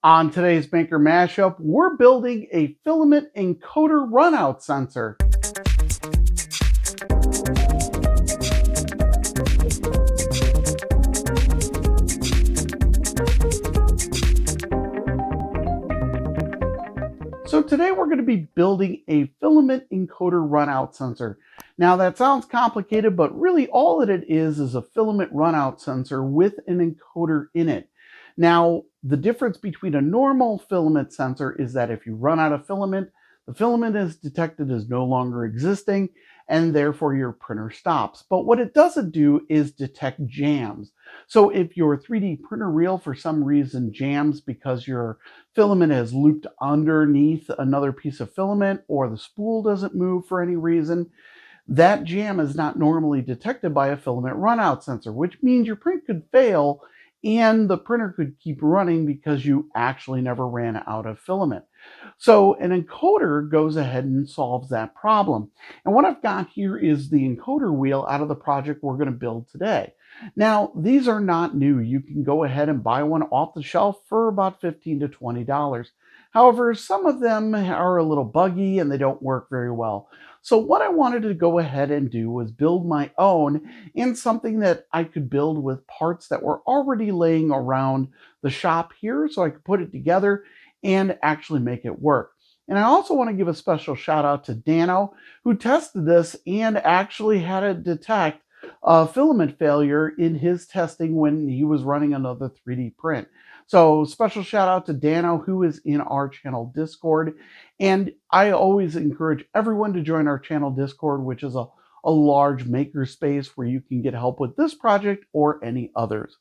On today's Maker Mashup, we're building a filament encoder runout sensor. So today we're going to be building a filament encoder runout sensor. Now that sounds complicated, but really all that it is a filament runout sensor with an encoder in it. Now, the difference between a normal filament sensor is that if you run out of filament, the filament is detected as no longer existing, and therefore your printer stops. But what it doesn't do is detect jams. So if your 3D printer reel for some reason jams because your filament has looped underneath another piece of filament, or the spool doesn't move for any reason, that jam is not normally detected by a filament runout sensor, which means your print could fail and the printer could keep running because you actually never ran out of filament. So an encoder goes ahead and solves that problem. And what I've got here is the encoder wheel out of the project we're going to build today. Now, these are not new. You can go ahead and buy one off the shelf for about $15 to $20. However, some of them are a little buggy and they don't work very well. So what I wanted to go ahead and do was build my own, and something that I could build with parts that were already laying around the shop here, so I could put it together and actually make it work. And I also want to give a special shout out to Dano, who tested this and actually had it detect a filament failure in his testing when he was running another 3D print. So special shout out to Dano, who is in our channel Discord. And I always encourage everyone to join our channel Discord, which is a large maker space where you can get help with this project or any others.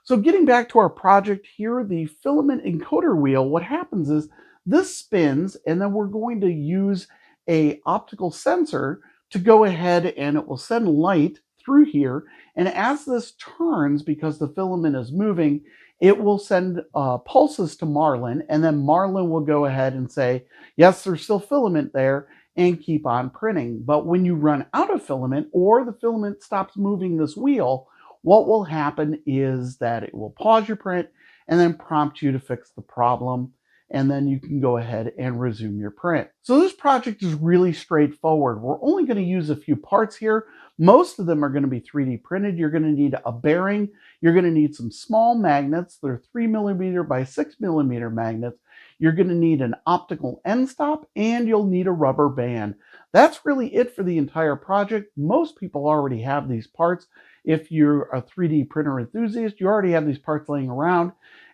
So getting back to our project here, the filament encoder wheel, what happens is this spins, and then we're going to use a optical sensor to go ahead and it will send light through here. And as this turns, because the filament is moving, it will send pulses to Marlin, and then Marlin will go ahead and say, yes, there's still filament there, and keep on printing. But when you run out of filament or the filament stops moving this wheel, what will happen is that it will pause your print and then prompt you to fix the problem. And then you can go ahead and resume your print. So this project is really straightforward. We're only going to use a few parts here. Most of them are going to be 3D printed. You're going to need a bearing. You're going to need some small magnets. They're 3mm by 6mm magnets. You're going to need an optical end stop, and you'll need a rubber band. That's really it for the entire project. Most people already have these parts. If you're a 3D printer enthusiast, you already have these parts laying around.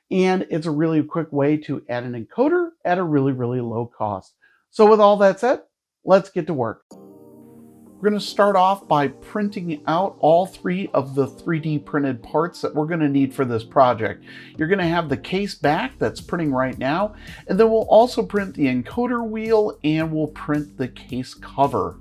And it's a really quick way to add an encoder at a really, really low cost. So with all that said, let's get to work. We're going to start off by printing out all three of the 3D printed parts that we're going to need for this project. You're going to have the case back that's printing right now, and then we'll also print the encoder wheel and we'll print the case cover.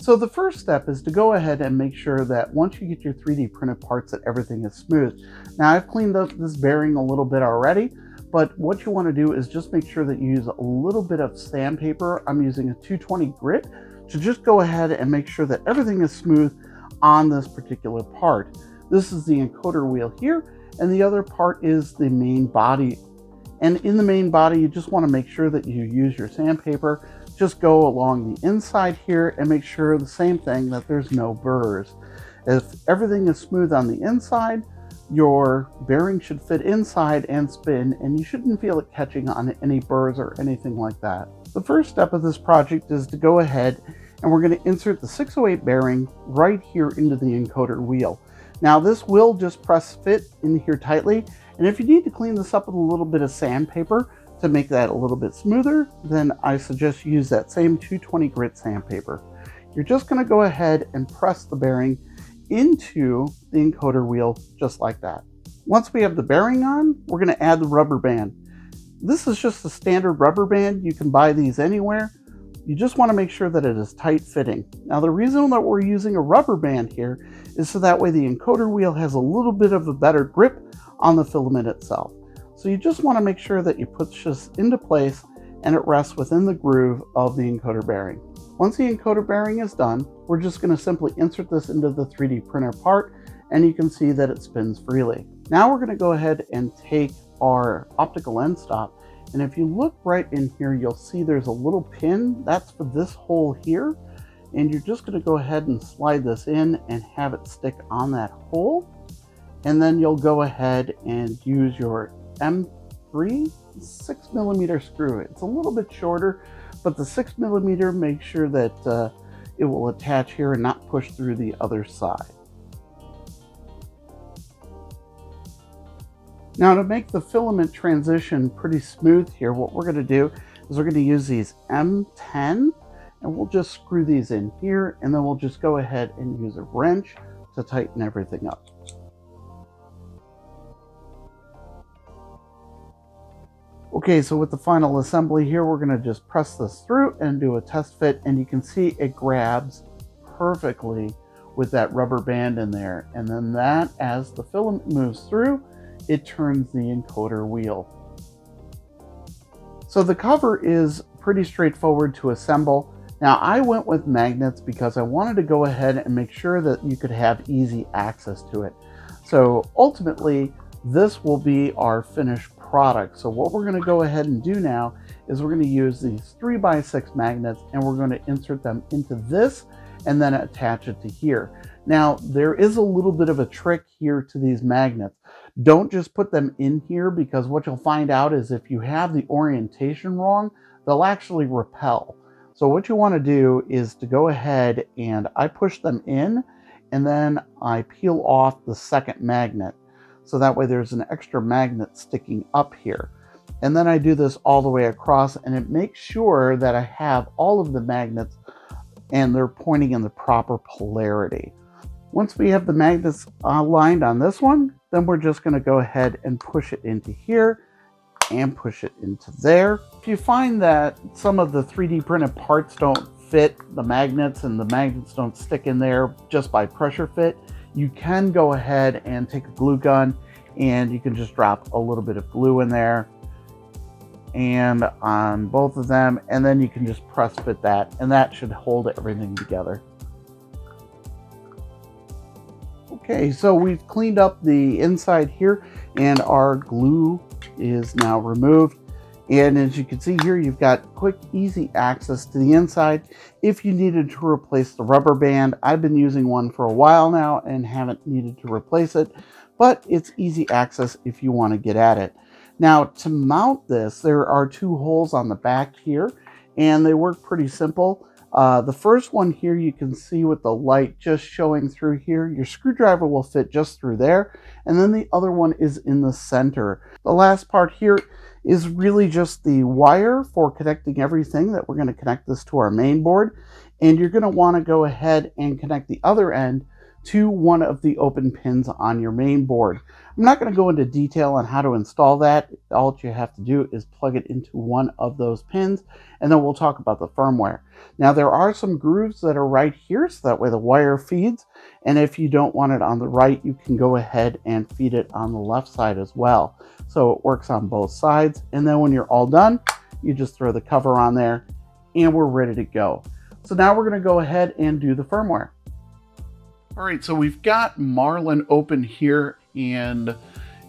So the first step is to go ahead and make sure that once you get your 3D printed parts that everything is smooth. Now I've cleaned up this bearing a little bit already, but what you want to do is just make sure that you use a little bit of sandpaper. I'm using a 220 grit to just go ahead and make sure that everything is smooth on this particular part. This is the encoder wheel here, and the other part is the main body. And in the main body, you just want to make sure that you use your sandpaper. Just go along the inside here and make sure the same thing, that there's no burrs. If everything is smooth on the inside, your bearing should fit inside and spin, and you shouldn't feel it catching on any burrs or anything like that. The first step of this project is to go ahead and we're going to insert the 608 bearing right here into the encoder wheel. Now this will just press fit in here tightly, and if you need to clean this up with a little bit of sandpaper to make that a little bit smoother, then I suggest you use that same 220 grit sandpaper. You're just going to go ahead and press the bearing into the encoder wheel just like that. Once we have the bearing on, we're going to add the rubber band. This is just a standard rubber band. You can buy these anywhere. You just want to make sure that it is tight fitting. Now the reason that we're using a rubber band here is so that way the encoder wheel has a little bit of a better grip on the filament itself. So you just want to make sure that you push this into place and it rests within the groove of the encoder bearing. Once the encoder bearing is done, we're just going to simply insert this into the 3D printer part, and you can see that it spins freely. Now we're going to go ahead and take our optical end stop. And if you look right in here, you'll see there's a little pin. That's for this hole here. And you're just going to go ahead and slide this in and have it stick on that hole. And then you'll go ahead and use your M3 6mm screw. It's a little bit shorter, but the 6mm makes sure that it will attach here and not push through the other side. Now, to make the filament transition pretty smooth here, what we're going to do is we're going to use these M10, and we'll just screw these in here, and then we'll just go ahead and use a wrench to tighten everything up. Okay, so with the final assembly here, we're going to just press this through and do a test fit, and you can see it grabs perfectly with that rubber band in there. And then that, as the filament moves through, it turns the encoder wheel. So the cover is pretty straightforward to assemble. Now, I went with magnets because I wanted to go ahead and make sure that you could have easy access to it. So ultimately, this will be our finished product. So what we're going to go ahead and do now is we're going to use these 3x6 magnets, and we're going to insert them into this and then attach it to here. Now, there is a little bit of a trick here to these magnets. Don't just put them in here, because what you'll find out is if you have the orientation wrong, they'll actually repel. So what you want to do is to go ahead and I push them in, and then I peel off the second magnet. So that way there's an extra magnet sticking up here. And then I do this all the way across, and it makes sure that I have all of the magnets and they're pointing in the proper polarity. Once we have the magnets aligned on this one, then we're just going to go ahead and push it into here and push it into there. If you find that some of the 3D printed parts don't fit the magnets and the magnets don't stick in there just by pressure fit, you can go ahead and take a glue gun and you can just drop a little bit of glue in there and on both of them, and then you can just press fit that, and that should hold everything together. Okay, so we've cleaned up the inside here and our glue is now removed. And as you can see here, you've got quick, easy access to the inside. If you needed to replace the rubber band, I've been using one for a while now and haven't needed to replace it, but it's easy access if you want to get at it. Now, to mount this, there are two holes on the back here, and they work pretty simple. The first one here, you can see with the light just showing through here, your screwdriver will fit just through there. And then the other one is in the center. The last part here is really just the wire for connecting everything that we're going to connect this to our main board. And you're going to want to go ahead and connect the other end to one of the open pins on your main board. I'm not going to go into detail on how to install that. All you have to do is plug it into one of those pins, and then we'll talk about the firmware. Now, there are some grooves that are right here, so that way the wire feeds, and if you don't want it on the right, you can go ahead and feed it on the left side as well. So it works on both sides, and then when you're all done, you just throw the cover on there, and we're ready to go. So now we're going to go ahead and do the firmware. All right, so we've got Marlin open here, and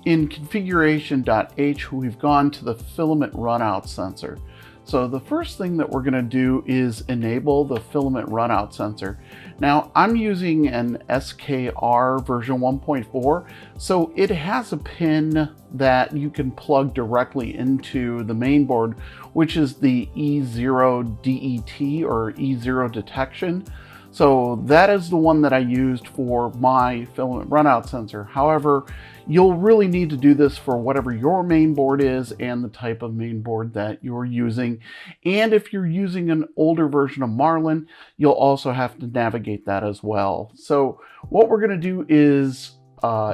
in configuration.h, we've gone to the filament runout sensor. So the first thing that we're going to do is enable the filament runout sensor. Now, I'm using an SKR version 1.4, so it has a pin that you can plug directly into the main board, which is the E0 DET or E0 detection. So that is the one that I used for my filament runout sensor. However, you'll really need to do this for whatever your main board is and the type of main board that you're using. And if you're using an older version of Marlin, you'll also have to navigate that as well. So what we're going to do is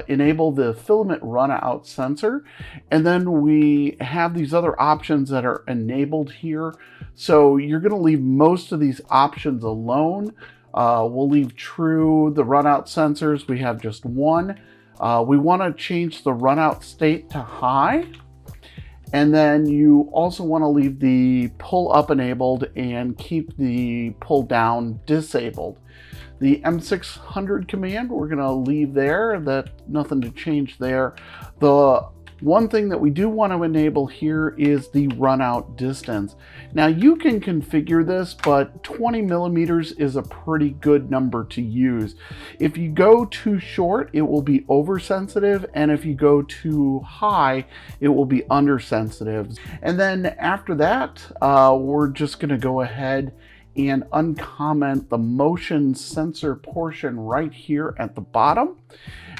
enable the filament runout sensor, and then we have these other options that are enabled here. So you're going to leave most of these options alone. We'll leave true the runout sensors. We have just one. We want to change the runout state to high. And then you also want to leave the pull up enabled and keep the pull down disabled. The M600 command, we're going to leave there. Nothing to change there. The One thing that we do want to enable here is the runout distance. Now you can configure this, but 20 millimeters is a pretty good number to use. If you go too short, it will be oversensitive, and if you go too high, it will be undersensitive. And then after that, we're just going to go ahead and uncomment the motion sensor portion right here at the bottom.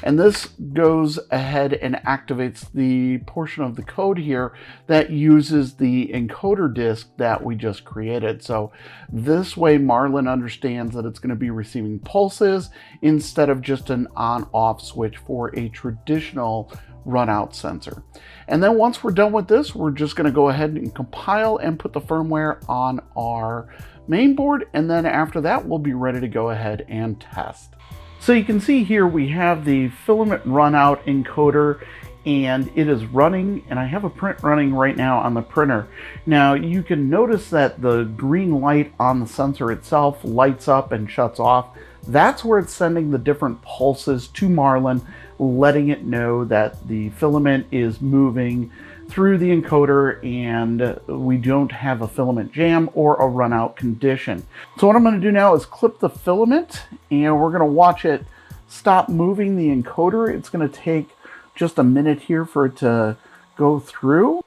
And this goes ahead and activates the portion of the code here that uses the encoder disk that we just created. So this way Marlin understands that it's going to be receiving pulses instead of just an on-off switch for a traditional runout sensor. And then once we're done with this, we're just going to go ahead and compile and put the firmware on our main board, and then after that we'll be ready to go ahead and test. So you can see here we have the Filament Runout Encoder, and it is running, and I have a print running right now on the printer. Now you can notice that the green light on the sensor itself lights up and shuts off. That's where it's sending the different pulses to Marlin, letting it know that the filament is moving through the encoder and we don't have a filament jam or a runout condition. So what I'm going to do now is clip the filament, and we're going to watch it stop moving the encoder. It's going to take just a minute here for it to go through.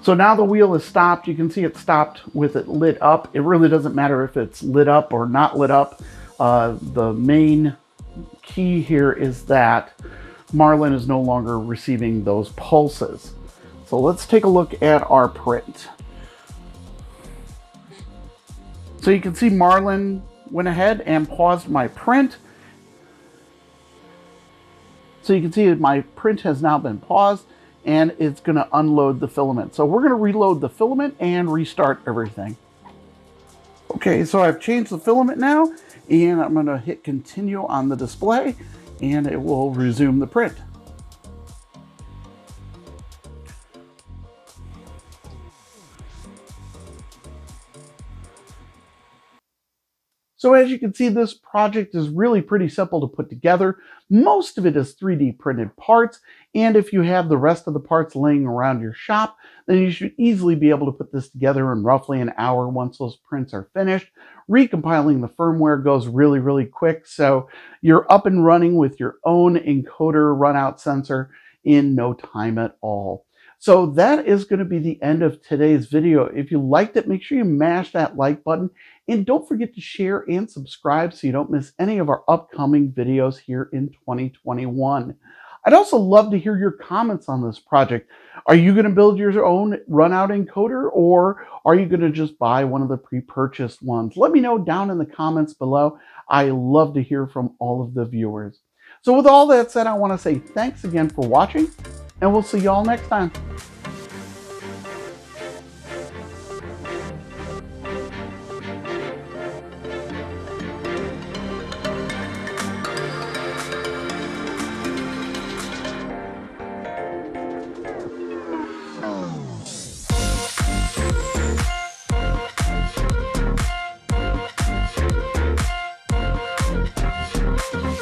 So now the wheel is stopped. You can see it stopped with it lit up. It really doesn't matter if it's lit up or not lit up. The main key here is that Marlin is no longer receiving those pulses. So let's take a look at our print. So you can see Marlin went ahead and paused my print. So you can see that my print has now been paused, and it's going to unload the filament. So we're going to reload the filament and restart everything. Okay, so I've changed the filament now, and I'm going to hit continue on the display, and it will resume the print. So as you can see, this project is really pretty simple to put together. Most of it is 3D printed parts, and if you have the rest of the parts laying around your shop, then you should easily be able to put this together in roughly an hour once those prints are finished. Recompiling the firmware goes really, really quick, so you're up and running with your own encoder runout sensor in no time at all. So that is going to be the end of today's video. If you liked it, make sure you mash that like button, and don't forget to share and subscribe so you don't miss any of our upcoming videos here in 2021. I'd also love to hear your comments on this project. Are you going to build your own runout encoder, or are you going to just buy one of the pre-purchased ones? Let me know down in the comments below. I love to hear from all of the viewers. So with all that said, I want to say thanks again for watching, and we'll see you all next time.